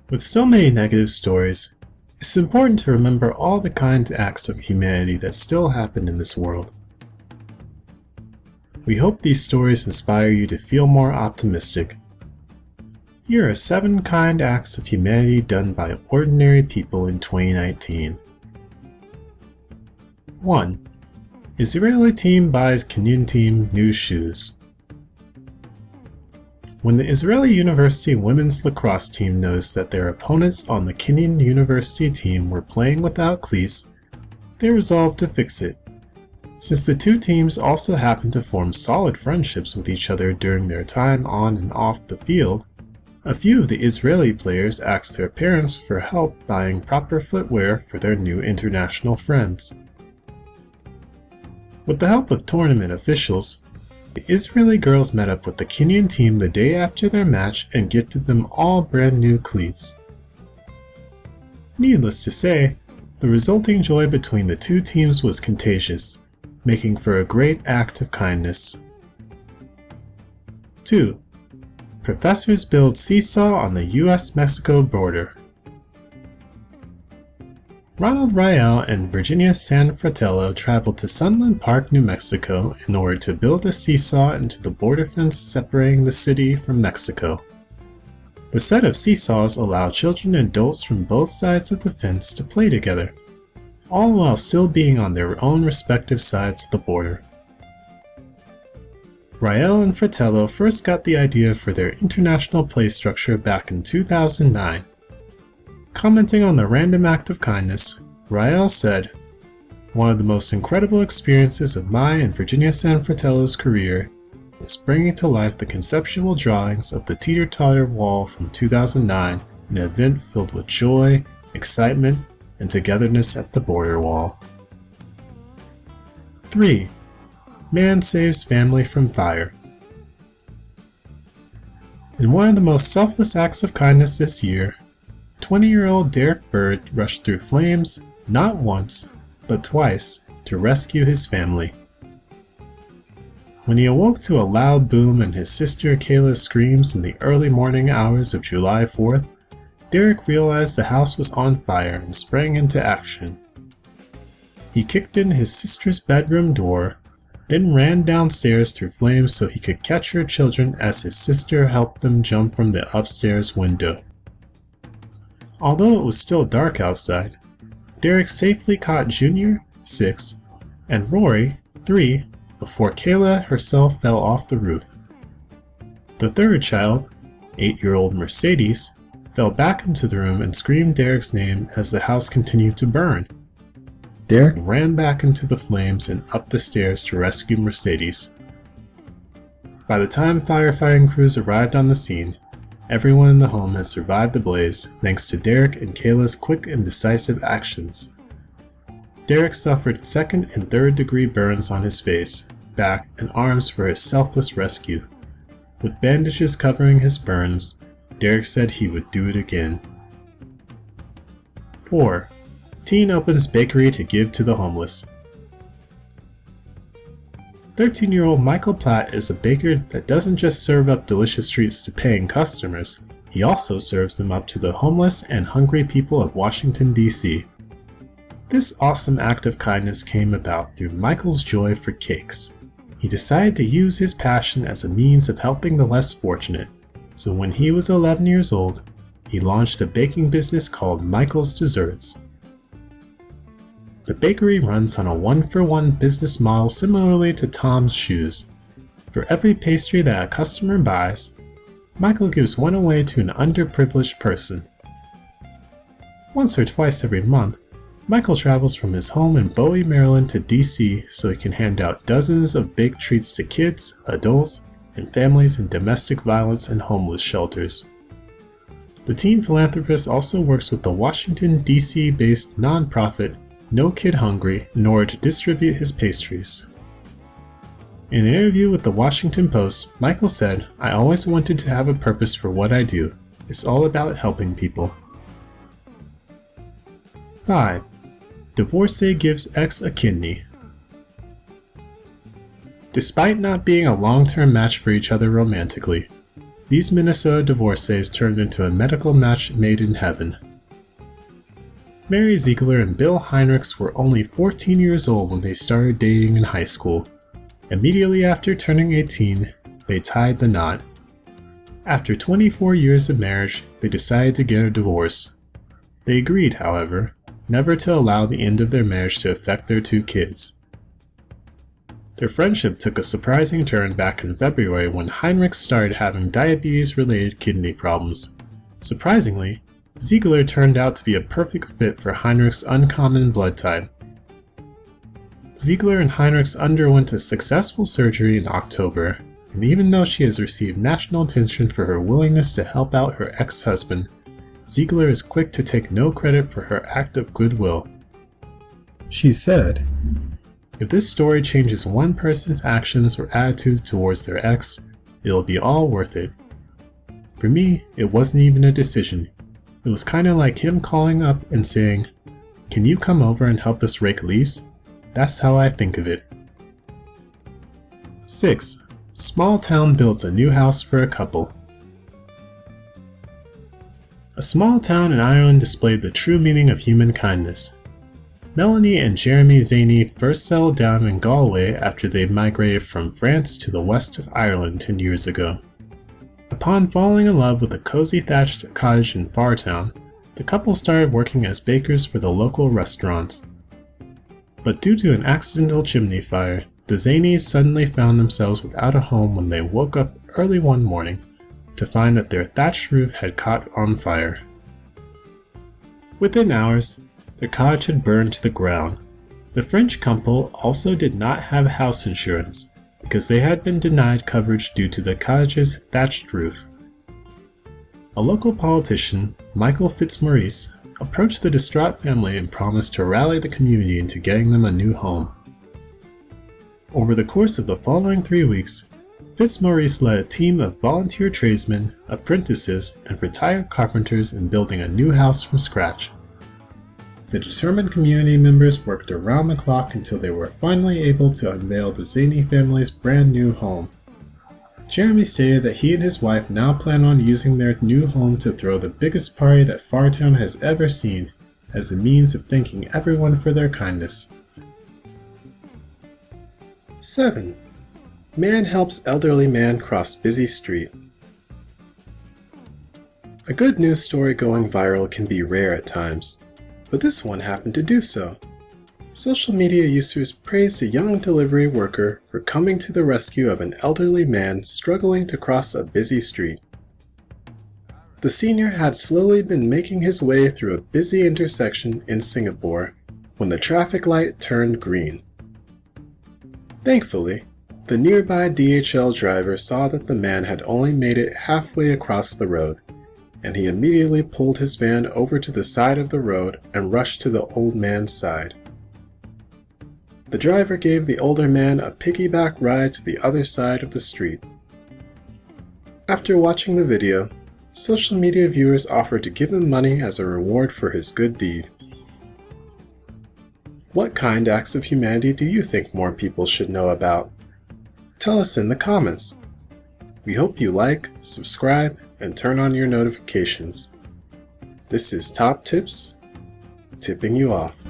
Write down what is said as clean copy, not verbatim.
With so many negative stories, it's important to remember all the kind acts of humanity that still happen in this world. We hope these stories inspire you to feel more optimistic. Here are 7 kind acts of humanity done by ordinary people in 2019. 1. Israeli team buys Kenyan team new shoes. When the Israeli University women's lacrosse team noticed that their opponents on the Kenyan University team were playing without cleats, they resolved to fix it. Since the two teams also happened to form solid friendships with each other during their time on and off the field, a few of the Israeli players asked their parents for help buying proper footwear for their new international friends. With the help of tournament officials, the Israeli girls met up with the Kenyan team the day after their match and gifted them all brand new cleats. Needless to say, the resulting joy between the two teams was contagious, making for a great act of kindness. 2. Professors build Seesaw on the US-Mexico border. Ronald Rael and Virginia Sanfratello traveled to Sunland Park, New Mexico in order to build a seesaw into the border fence separating the city from Mexico. The set of seesaws allow children and adults from both sides of the fence to play together, all while still being on their own respective sides of the border. Rael and Fratello first got the idea for their international play structure back in 2009. Commenting on the random act of kindness, Rael said, "One of the most incredible experiences of my and Virginia Sanfratello's career is bringing to life the conceptual drawings of the teeter-totter wall from 2009, an event filled with joy, excitement, and togetherness at the border wall." 3. Man saves family from fire. In one of the most selfless acts of kindness this year, 20-year-old Derek Bird rushed through flames not once, but twice to rescue his family. When he awoke to a loud boom and his sister Kayla's screams in the early morning hours of July 4th, Derek realized the house was on fire and sprang into action. He kicked in his sister's bedroom door, then ran downstairs through flames so he could catch her children as his sister helped them jump from the upstairs window. Although it was still dark outside, Derek safely caught Junior, 6, and Rory, 3, before Kayla herself fell off the roof. The third child, 8-year-old Mercedes, fell back into the room and screamed Derek's name as the house continued to burn. Derek ran back into the flames and up the stairs to rescue Mercedes. By the time firefighting crews arrived on the scene, everyone in the home has survived the blaze thanks to Derek and Kayla's quick and decisive actions. Derek suffered 2nd and 3rd degree burns on his face, back, and arms for his selfless rescue. With bandages covering his burns, Derek said he would do it again. 4. Teen opens bakery to give to the homeless. 13-year-old Michael Platt is a baker that doesn't just serve up delicious treats to paying customers, he also serves them up to the homeless and hungry people of Washington, D.C. This awesome act of kindness came about through Michael's joy for cakes. He decided to use his passion as a means of helping the less fortunate, so when he was 11 years old, he launched a baking business called Michael's Desserts. The bakery runs on a one-for-one business model similarly to Tom's Shoes. For every pastry that a customer buys, Michael gives one away to an underprivileged person. Once or twice every month, Michael travels from his home in Bowie, Maryland to DC so he can hand out dozens of baked treats to kids, adults, and families in domestic violence and homeless shelters. The teen philanthropist also works with the Washington, D.C.-based nonprofit No Kid Hungry in order to distribute his pastries. In an interview with the Washington Post, Michael said, "I always wanted to have a purpose for what I do. It's all about helping people." 5. Divorcee gives ex a kidney. Despite not being a long-term match for each other romantically, these Minnesota divorcees turned into a medical match made in heaven. Mary Ziegler and Bill Heinrichs were only 14 years old when they started dating in high school. Immediately after turning 18, they tied the knot. After 24 years of marriage, they decided to get a divorce. They agreed, however, never to allow the end of their marriage to affect their 2 kids. Their friendship took a surprising turn back in February when Heinrich started having diabetes-related kidney problems. Surprisingly, Ziegler turned out to be a perfect fit for Heinrich's uncommon blood type. Ziegler and Heinrichs underwent a successful surgery in October, and even though she has received national attention for her willingness to help out her ex-husband, Ziegler is quick to take no credit for her act of goodwill. She said, "If this story changes one person's actions or attitudes towards their ex, it'll be all worth it. For me, it wasn't even a decision. It was kinda like him calling up and saying, 'Can you come over and help us rake leaves?' That's how I think of it." 6. Small town builds a new house for a couple. A small town in Ireland displayed the true meaning of human kindness. Melanie and Jeremy Zaney first settled down in Galway after they migrated from France to the west of Ireland 10 years ago. Upon falling in love with a cozy thatched cottage in Fartown, the couple started working as bakers for the local restaurants. But due to an accidental chimney fire, the Zaneys suddenly found themselves without a home when they woke up early one morning to find that their thatched roof had caught on fire. Within hours, their cottage had burned to the ground. The French couple also did not have house insurance because they had been denied coverage due to the cottage's thatched roof. A local politician, Michael Fitzmaurice, approached the distraught family and promised to rally the community into getting them a new home. Over the course of the following 3 weeks, Fitzmaurice led a team of volunteer tradesmen, apprentices, and retired carpenters in building a new house from scratch. The determined community members worked around the clock until they were finally able to unveil the Zaney family's brand new home. Jeremy stated that he and his wife now plan on using their new home to throw the biggest party that Fartown has ever seen, as a means of thanking everyone for their kindness. 7. Man helps elderly man cross busy street. A good news story going viral can be rare at times, but this one happened to do so. Social media users praised a young delivery worker for coming to the rescue of an elderly man struggling to cross a busy street. The senior had slowly been making his way through a busy intersection in Singapore when the traffic light turned green. Thankfully, the nearby DHL driver saw that the man had only made it halfway across the road, and he immediately pulled his van over to the side of the road and rushed to the old man's side. The driver gave the older man a piggyback ride to the other side of the street. After watching the video, social media viewers offered to give him money as a reward for his good deed. What kind acts of humanity do you think more people should know about? Tell us in the comments. We hope you like, subscribe, and turn on your notifications. This is Top Tips, tipping you off.